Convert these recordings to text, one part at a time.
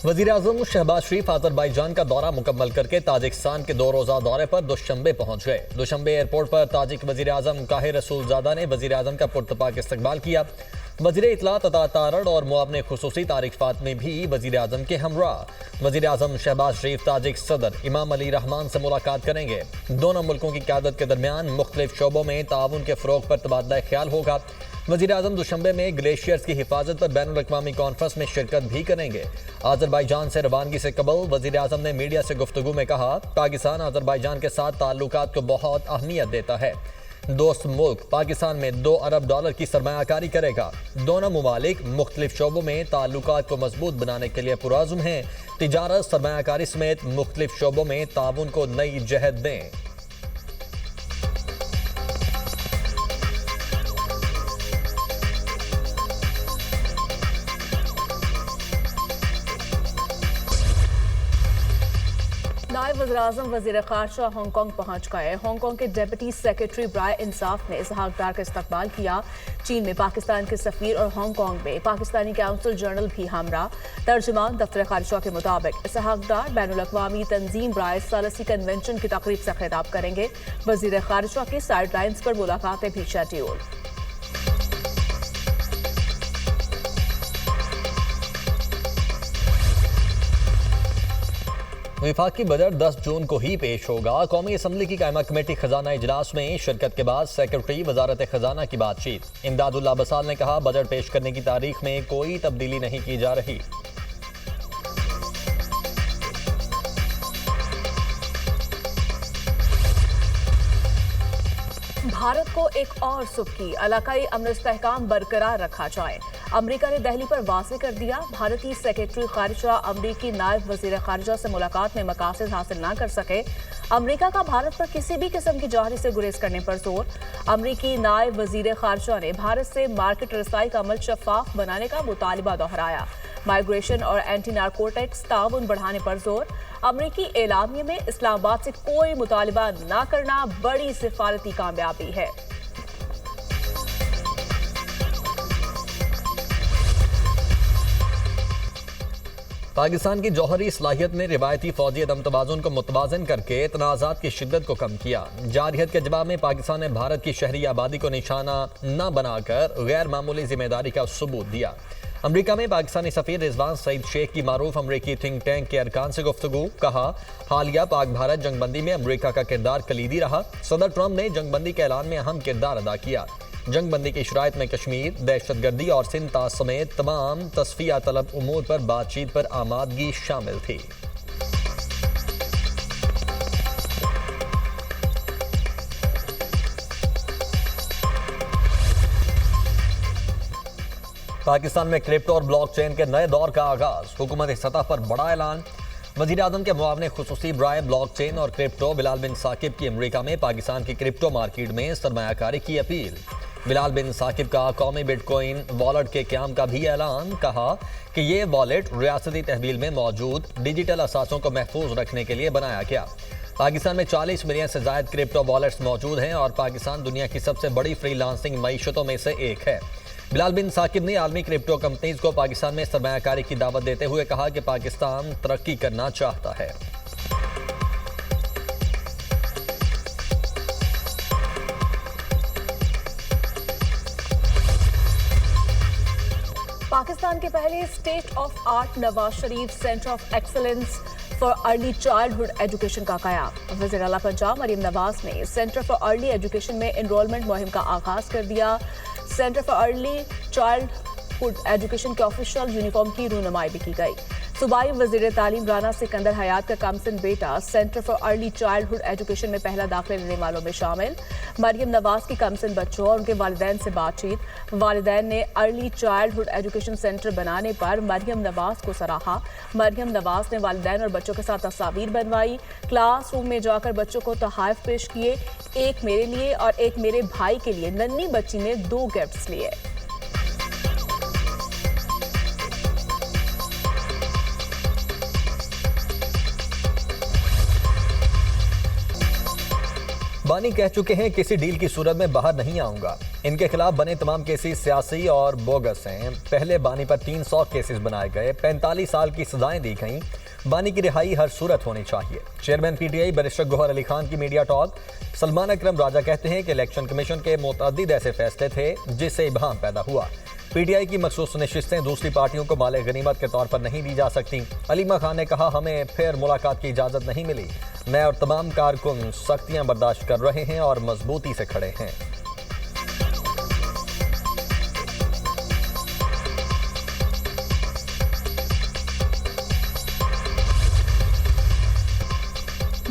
वज़ीर-ए-आज़म शहबाज शरीफ अज़रबैजान का दौरा मुकम्मल करके ताजिकिस्तान के 2 रोज़ा दौरे पर दुशंबे पहुंच गए। दुशंबे एयरपोर्ट पर ताजिक वज़ीर-ए-आज़म काहिर रसूलज़ादा ने वज़ीर-ए-आज़म का पुरतपाक इस्तकबाल किया। वज़ीर इत्तलात अता तारड़ और मुआवने खुसूसी तारिक फातमी भी वज़ीर-ए-आज़म के हमराह। वज़ीर-ए-आज़म शहबाज शरीफ ताजिक सदर इमाम अली रहमान से मुलाकात करेंगे। दोनों मुल्कों की क़यादत के दरमियान मुख्तलिफ शोबों में ताउन के फ़रोग़ पर तबादला ख्याल होगा। वज़ीर-ए-आज़म दुशंबे में ग्लेशियर्स की हिफाजत पर बैनुल अक़वामी कॉन्फ्रेंस में शिरकत भी करेंगे। अज़रबैजान से रवानगी से कबल वज़ीर-ए-आज़म ने मीडिया से गुफ्तगू में कहा, पाकिस्तान अज़रबैजान के साथ ताल्लुकात को बहुत अहमियत देता है। दोस्त मुल्क पाकिस्तान में $2 अरब की सरमायाकारी करेगा। दोनों मुमालिक मुख्तलिफ शोबों में ताल्लुकात को मजबूत बनाने के लिए पुरअज़्म हैं। तिजारत, सरमायाकारी समेत मुख्तलिफ शोबों में ताउन को नई जहत दें। नायब वज़ीर-ए-आज़म वज़ीर ख़ारजा हांगकांग पहुंच गए। हांगकांग के डिप्टी सेक्रेटरी बराए इंसाफ ने इसहाक डार का इस्तकबाल किया। चीन में पाकिस्तान के सफ़ीर और हांगकांग में पाकिस्तानी काउंसिल जनरल भी हमरा। तर्जुमान दफ्तर ख़ारजा के मुताबिक इसहाक डार बैनुल अक़वामी तंजीम बराए सालसी कन्वेंशन की तक़रीब से खिताब करेंगे। वज़ीर ख़ारजा की साइड लाइन्स पर मुलाकातें भी शेड्यूल। वफाकी बजट 10 जून को ही पेश होगा। कौमी असम्बली की कायमा कमेटी खजाना इजलास में शिरकत के बाद सेक्रेटरी वजारत खजाना की बातचीत। इमदादुल्लाह बसाल ने कहा, बजट पेश करने की तारीख में कोई तब्दीली नहीं की जा रही। भारत को एक और सुबकी इलाकाई अमन इस्तेहकाम बरकरार रखा जाए। अमरीका ने दहली पर वाज़ेह कर दिया, भारतीय सेक्रेटरी खारिजा अमरीकी नायब वज़ीर खारिजा से मुलाकात में मकासद हासिल ना कर सके। अमरीका का भारत पर किसी भी किस्म की जौहरी से गुरेज करने पर जोर। अमरीकी नायब वज़ीर खारिजा ने भारत से मार्केट रसाई का अमल शफाफ बनाने का मुतालिबा दोहराया। माइग्रेशन और एंटी नारकोटिक्स ताउन बढ़ाने पर जोर। अमरीकी एलामिया में इस्लामाबाद से कोई मुतालिबा ना करना बड़ी सिफारती कामयाबी है। पाकिस्तान की जौहरी सलाहियत ने रिवायती फौजी अदम तवाज़ुन को मुतवाज़न करके तनाज़ात की शिद्दत को कम किया। जारहियत के जवाब में पाकिस्तान ने भारत की शहरी आबादी को निशाना न बनाकर गैर मामूली जिम्मेदारी का सबूत दिया। अमरीका में पाकिस्तानी सफ़ीर रिजवान सईद शेख की मारूफ अमरीकी थिंक टैंक के अरकान से गुफ्तगू। कहा, हालिया पाक भारत जंगबंदी में अमरीका का किरदार कलीदी रहा। सदर ट्रंप ने जंगबंदी के ऐलान में अहम किरदार अदा किया। जंगबंदी की शराइत में कश्मीर, दहशतगर्दी और सिंध समेत तमाम तस्फिया तलब उमूर पर बातचीत पर आमादगी शामिल थी। पाकिस्तान में क्रिप्टो और ब्लॉकचेन के नए दौर का आगाज। हुकूमती सतह पर बड़ा ऐलान। वज़ीर-ए-आज़म के मुआवने खुसूसी बराए ब्लॉकचेन और क्रिप्टो बिलाल बिन साकिब की अमरीका में पाकिस्तान की क्रिप्टो मार्केट में सरमायाकारी की अपील। बिलाल बिन साकिब का कौमी बिटकॉइन वॉलेट के क़याम का भी ऐलान। कहा कि ये वॉलेट रियासती तहवील में मौजूद डिजिटल असासों को महफूज रखने के लिए बनाया गया। पाकिस्तान में 40 मिलियन से ज़ायद क्रिप्टो वॉलेट्स मौजूद हैं और पाकिस्तान दुनिया की सबसे बड़ी फ्रीलांसिंग मईशतों में से एक है। बिलाल बिन साकिब ने आलमी क्रिप्टो कंपनीज को पाकिस्तान में सरमायाकारी की दावत देते हुए कहा कि पाकिस्तान तरक्की करना चाहता है। पाकिस्तान के पहले state of art Nawaz Sharif centre of excellence for early childhood education का क़याम। वज़ीर आला पंजाब मरीम नवाज ने सेंटर फॉर अर्ली एजुकेशन में एनरोलमेंट मुहिम का आगाज कर दिया। Centre for early childhood education के ऑफिशियल यूनिफॉर्म की रूनुमाई भी की गई। सूबाई वज़ीर तालीम राना सिकंदर हयात का कमसिन बेटा centre for early childhood education में पहला दाखिला लेने वालों में शामिल। मरियम नवाज की कमसिन बच्चों और उनके वालिदैन से बातचीत। वालिदैन ने अर्ली चाइल्डहुड एजुकेशन सेंटर बनाने पर मरियम नवाज को सराहा। मरियम नवाज ने वालिदैन और बच्चों के साथ तस्वीर बनवाई। क्लासरूम में जाकर बच्चों को तोहफे पेश किए। एक मेरे लिए और एक मेरे भाई के लिए नन्ही बच्ची ने 2 गिफ्ट्स लिए। बानी कह चुके हैं किसी डील की सूरत में बाहर नहीं आऊंगा। इनके खिलाफ बने तमाम केसेस सियासी और बोगस हैं। पहले बानी पर 300 केसेस बनाए गए, 45 साल की सजाएं दी गईं। बानी की रिहाई हर सूरत होनी चाहिए। Chairman PTI barrister Gohar Ali Khan की मीडिया टॉक। सलमान अकरम राजा कहते हैं कि इलेक्शन कमीशन के मुतअद्दिद ऐसे फैसले थे जिससे इबहम पैदा हुआ। पीटीआई की मखसूस नशिस्तें दूसरी पार्टियों को माले गनीमत के तौर पर नहीं दी जा सकती। अलीमा खान ने कहा, हमें फिर मुलाकात की इजाजत नहीं मिली। मैं और तमाम कारकुन सख्तियां बर्दाश्त कर रहे हैं और मजबूती से खड़े हैं।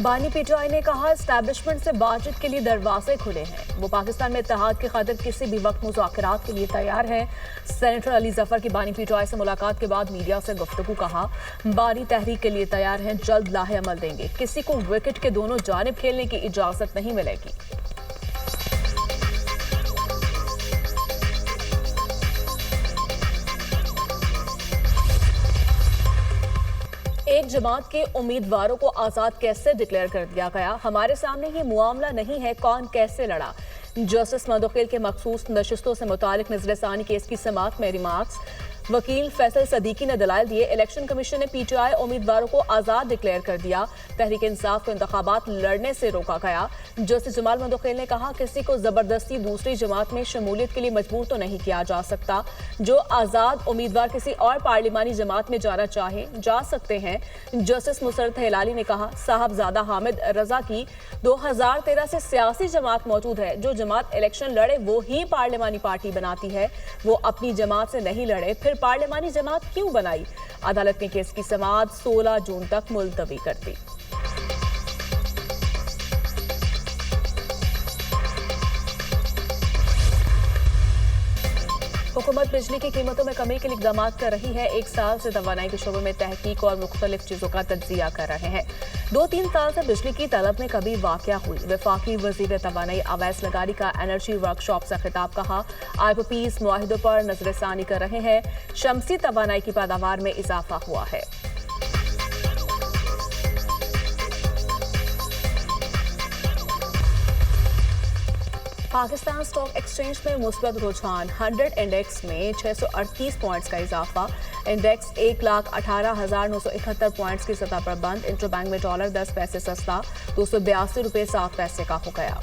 बानी पीटीआई ने कहा, एस्टैब्लिशमेंट से बातचीत के लिए दरवाजे खुले हैं। वो पाकिस्तान में इत्तेहाद की खातिर किसी भी वक्त मुज़ाकरात के लिए तैयार है। सेनेटर अली जफर की बानी पीटीआई से मुलाकात के बाद मीडिया से गुफ्तगू। कहा, बानी तहरीक के लिए तैयार हैं, जल्द लाहे अमल देंगे। किसी को विकेट के दोनों जानिब खेलने की इजाजत नहीं मिलेगी। एक जमात के उम्मीदवारों को आजाद कैसे डिक्लेयर कर दिया गया? हमारे सामने ये मुआमला नहीं है, कौन कैसे लड़ा। जस्टिस मदोखिल के मखसूस नशिस्तों से मुतालिक नजरसानी केस की समाअत में रिमार्क्स। वकील फैसल सदीकी ने दलाल दिए, इलेक्शन कमीशन ने पीटीआई उम्मीदवारों को आजाद डिक्लेयर कर दिया। तहरीक इंसाफ को इंतखाबात लड़ने से रोका गया। जस्टिस जमाल मदोखिल ने कहा, किसी को जबरदस्ती दूसरी जमात में शमूलियत के लिए मजबूर तो नहीं किया जा सकता। जो आजाद उम्मीदवार किसी और पार्लिमानी जमात में जाना चाहे जा सकते हैं। जस्टिस मुसरत हिलाली ने कहा, साहबजादा हामिद रजा की 2013 से सियासी जमात मौजूद है। जो जमात इलेक्शन लड़े वो ही पार्लिमानी पार्टी बनाती है। वो अपनी जमात से नहीं लड़े, फिर पार्लिमानी जमात क्यों बनाई? अदालत ने केस की समाअत 16 जून तक मुलतवी कर दी। हुकूमत बिजली की कीमतों में कमी के लिए इक़दाम कर रही है। 1 साल से तवानाई के शोबे में तहकीक और मुख्तलिफ चीज़ों का तज्जिया कर रहे हैं। 2-3 साल से बिजली की तलब में कभी वाक़या हुई। वफाकी वज़ीर तवानाई अवैस लगारी का एनर्जी वर्कशॉप से खिताब। कहा, IPPs मुआहिदों पर नजरसानी कर रहे हैं। शमसी तवानाई की पैदावार में इजाफा हुआ है। पाकिस्तान स्टॉक एक्सचेंज में मुस्बत रुझान। 100 इंडेक्स में 638 पॉइंट्स का इजाफा। इंडेक्स 1,18,971 पॉइंट्स की सतह पर बंद। इंटरबैंक में डॉलर 10 पैसे सस्ता 282 रुपये 7 पैसे का हो गया।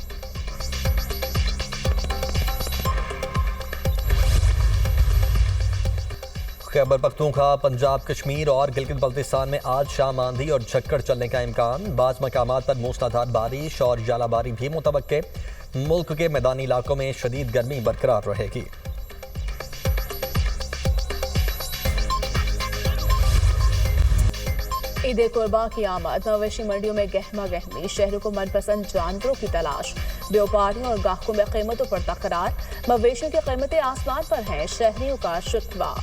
खैबर पख्तूनख्वा, पंजाब, कश्मीर और गिलगित बल्तिस्तान में आज शाम आंधी और झक्कड़ चलने का इम्कान। बाज़ मकामात पर मूसलाधार बारिश और जालाबारी भी मुतवक्के। मुल्क के मैदानी इलाकों में शदीद गर्मी बरकरार रहेगी। ईद कुर्बा की आमद। मवेशी मंडियों में गहमा गहमी। शहरों को मनपसंद जानवरों की तलाश। व्यापारियों और गाहकों में कीमतों पर तकरार। मवेशियों की कीमतें आसमान पर हैं, शहरियों का शिकवा।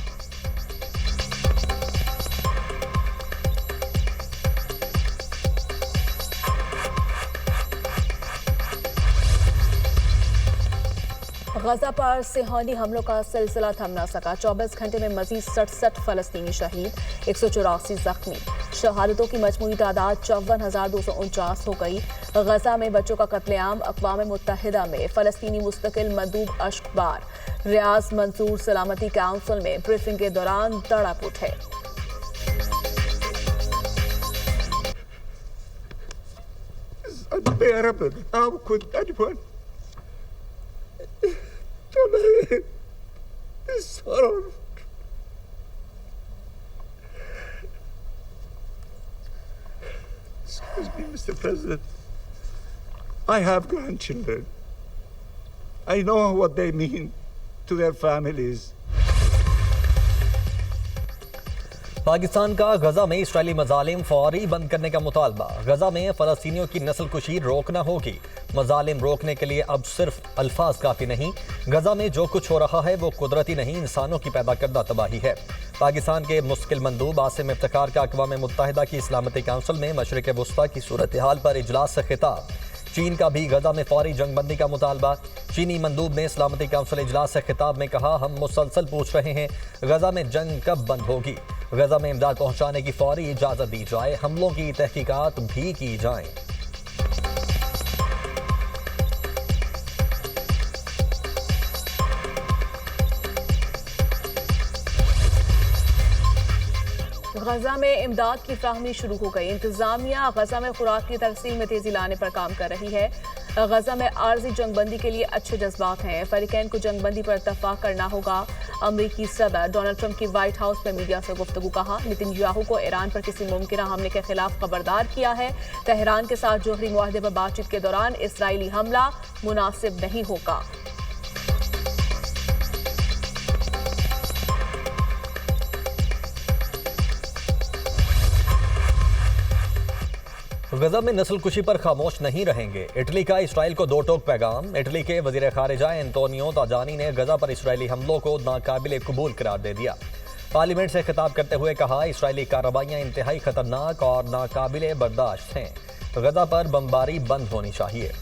गजा पर सेहानी हमलों का सिलसिला थम न सका। 24 घंटे में मजीद 67 फलस्तीनी शहीद, 184 जख्मी। शहादतों की मजमूई तादाद 54,249 हो गई। गजा में बच्चों का कत्लेआम। अक़वाम मुत्तहिदा में फलस्तीनी मुस्तकिल मंदूब अश्कबार। रियाज मंसूर सलामती काउंसिल में ब्रीफिंग के दौरान तड़प उठे। Excuse me, Mr. President. I have grandchildren. I know what they mean to their families. Pakistan का गजा में इसराइली मजालिम फौरी बंद करने का मुतालबा। गजा में फ़लस्तीनियों की नस्ल कुशी रोकना होगी। मजालिम रोकने के लिए अब सिर्फ अल्फाज काफ़ी नहीं। गजा में जो कुछ हो रहा है वो कुदरती नहीं, इंसानों की पैदा करदा तबाही है। पाकिस्तान के मुस्तकिल मंदूब आसिम इफ्तिखार का अक़वाम मुत्तहिदा की सलामती काउंसिल में मशरिक़ वुस्ता की सूरत हाल पर इजलास से खिताब। चीन का भी गजा में फौरी जंगबंदी का मुतालबा। चीनी मंदूब ने सलामती काउंसिल इजलास से खिताब में कहा, हम मुसलसल पूछ रहे हैं गजा में जंग कब बंद होगी। गजा में इमदाद पहुंचाने की फौरी इजाज़त दी जाए। हमलों की तहकीकात भी की जाए। गजा में इमदाद की फ्राहमी शुरू हो गई। इंतजामिया गजा में खुराक की तरसील में तेजी लाने पर काम कर रही है। गजा में आर्जी जंगबंदी के लिए अच्छे जज्बात हैं। फरीकैन को जंगबंदी पर इत्तफाक करना होगा। अमरीकी सदर डोनाल्ड ट्रंप की व्हाइट हाउस में मीडिया से गुफ्तगू। कहा नेतन्याहू को ईरान पर किसी मुमकिन हमले के खिलाफ खबरदार किया है। तेहरान के साथ जोहरी मुआहदे पर बातचीत के दौरान इसराइली हमला मुनासिब नहीं होगा। गजा में नस्लकुशी पर खामोश नहीं रहेंगे। इटली का इसराइल को दो टोक पैगाम। इटली के वजीर खारिजा एंटोनियो ताजानी ने गजा पर इसराइली हमलों को नाकाबिले कबूल करार दे दिया। पार्लियामेंट से खिताब करते हुए कहा इसराइली कार्रवाइयां इंतहाई खतरनाक और नाकाबिले बर्दाश्त हैं। गजा पर बमबारी बंद होनी चाहिए।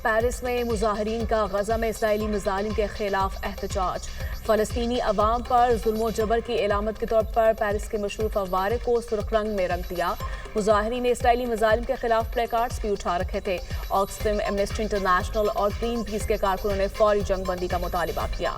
पेरिस में मुजाहिरीन का गजा में इसराइली मिज़ाइल के खिलाफ एहतजाज। फलस्तीनी अवाम पर जुल्म जबर की इलामत के तौर पर पेरिस के मशहूर फव्वारे को सुर्ख रंग में रंग दिया। मुजाहिरीन ने इसराइली मिज़ाइल के खिलाफ प्लेकार्ड्स भी उठा रखे थे। ऑक्सफैम, एमनेस्टी इंटरनेशनल और ग्रीन पीस के कारकुनों ने फौरी जंगबंदी का मुतालिबा किया।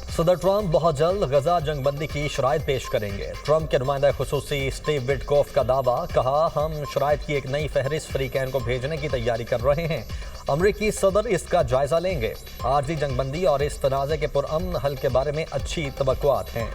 सदर ट्रंप बहुत जल्द गजा जंगबंदी की शराइत पेश करेंगे। ट्रंप के नुमाइंदा खुसूसी स्टीव विटकोफ का दावा। कहा हम शराइत की एक नई फहरिस्त फरीकैन को भेजने की तैयारी कर रहे हैं। अमरीकी सदर इसका जायजा लेंगे। आर्जी जंगबंदी और इस तनाज़े के पुरअमन हल के बारे में अच्छी तवक्कुआत हैं।